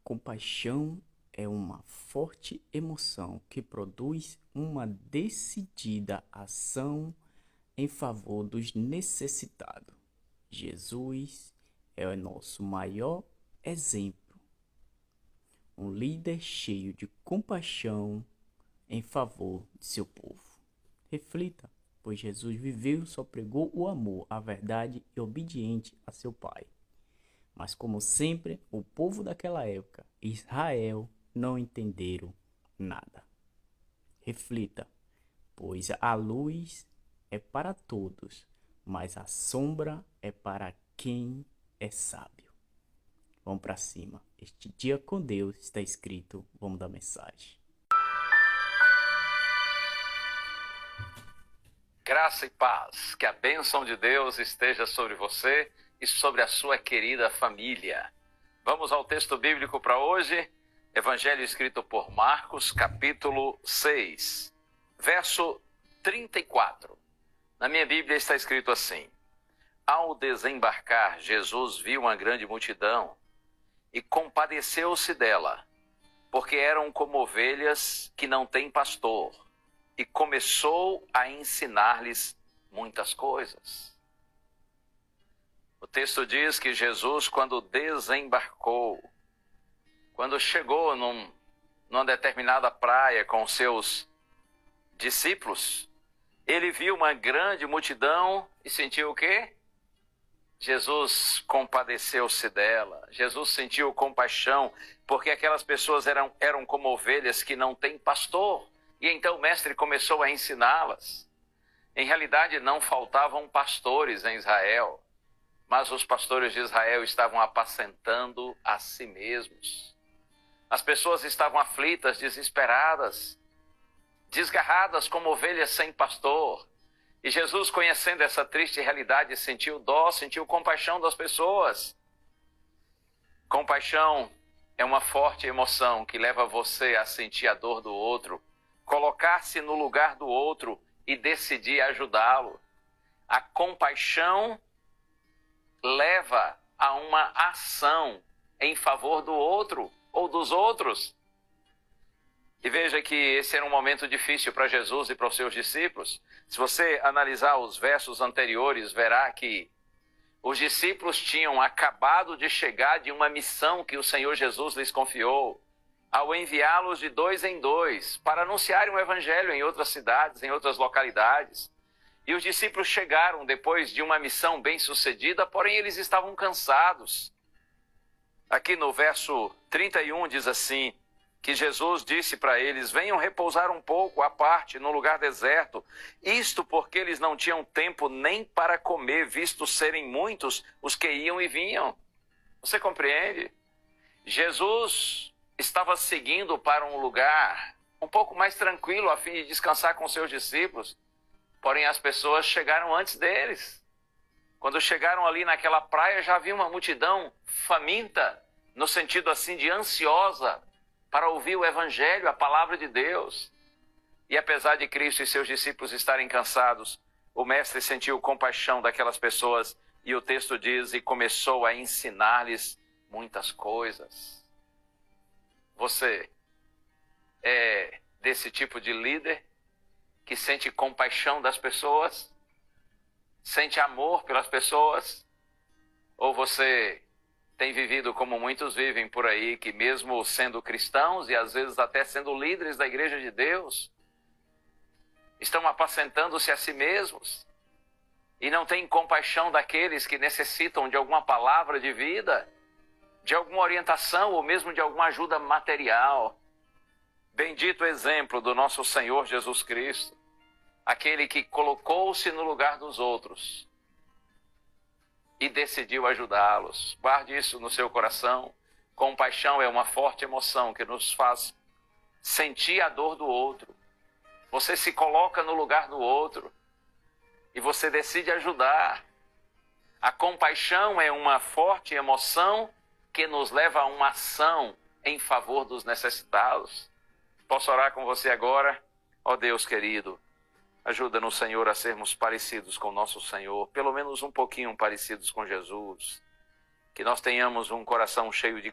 compaixão é uma forte emoção que produz uma decidida ação em favor dos necessitados. Jesus é o nosso maior exemplo. Um líder cheio de compaixão em favor de seu povo. Reflita, pois Jesus viveu e só pregou o amor, a verdade e obediente a seu Pai. Mas como sempre, o povo daquela época, Israel, não entenderam nada. Reflita, pois a luz é para todos, mas a sombra é para quem é sábio. Vamos para cima. Este dia com Deus está escrito. Vamos dar mensagem. Graça e paz, que a bênção de Deus esteja sobre você e sobre a sua querida família. Vamos ao texto bíblico para hoje, Evangelho escrito por Marcos, capítulo 6, verso 34. Na minha Bíblia está escrito assim: Ao desembarcar, Jesus viu uma grande multidão e compadeceu-se dela, porque eram como ovelhas que não têm pastor, e começou a ensinar-lhes muitas coisas. O texto diz que Jesus, quando desembarcou, quando chegou numa determinada praia com seus discípulos, ele viu uma grande multidão e sentiu o quê? Jesus compadeceu-se dela. Jesus sentiu compaixão, porque aquelas pessoas eram como ovelhas que não têm pastor. E então o mestre começou a ensiná-las. Em realidade, não faltavam pastores em Israel, mas os pastores de Israel estavam apacentando a si mesmos. As pessoas estavam aflitas, desesperadas, desgarradas como ovelhas sem pastor. E Jesus, conhecendo essa triste realidade, sentiu dó, sentiu compaixão das pessoas. Compaixão é uma forte emoção que leva você a sentir a dor do outro, colocar-se no lugar do outro e decidir ajudá-lo. A compaixão leva a uma ação em favor do outro ou dos outros. E veja que esse era um momento difícil para Jesus e para os seus discípulos. Se você analisar os versos anteriores, verá que os discípulos tinham acabado de chegar de uma missão que o Senhor Jesus lhes confiou, ao enviá-los de 2 em 2 para anunciarem o evangelho em outras cidades, em outras localidades. E os discípulos chegaram depois de uma missão bem-sucedida, porém eles estavam cansados. Aqui no verso 31 diz assim, que Jesus disse para eles: venham repousar um pouco à parte no lugar deserto, isto porque eles não tinham tempo nem para comer, visto serem muitos os que iam e vinham. Você compreende? Jesus estava seguindo para um lugar um pouco mais tranquilo a fim de descansar com seus discípulos, porém as pessoas chegaram antes deles. Quando chegaram ali naquela praia, já havia uma multidão faminta, no sentido assim de ansiosa, para ouvir o evangelho, a palavra de Deus. E apesar de Cristo e seus discípulos estarem cansados, o mestre sentiu compaixão daquelas pessoas e o texto diz, e começou a ensinar-lhes muitas coisas. Você é desse tipo de líder que sente compaixão das pessoas? Sente amor pelas pessoas? Ou você tem vivido como muitos vivem por aí, que mesmo sendo cristãos e às vezes até sendo líderes da igreja de Deus, estão apacentando-se a si mesmos e não têm compaixão daqueles que necessitam de alguma palavra de vida, de alguma orientação ou mesmo de alguma ajuda material. Bendito exemplo do nosso Senhor Jesus Cristo, aquele que colocou-se no lugar dos outros e decidiu ajudá-los. Guarde isso no seu coração. Compaixão é uma forte emoção que nos faz sentir a dor do outro. Você se coloca no lugar do outro e você decide ajudar. A compaixão é uma forte emoção que nos leva a uma ação em favor dos necessitados. Posso orar com você agora? Ó Deus querido, ajuda-nos, Senhor, a sermos parecidos com nosso Senhor, pelo menos um pouquinho parecidos com Jesus. Que nós tenhamos um coração cheio de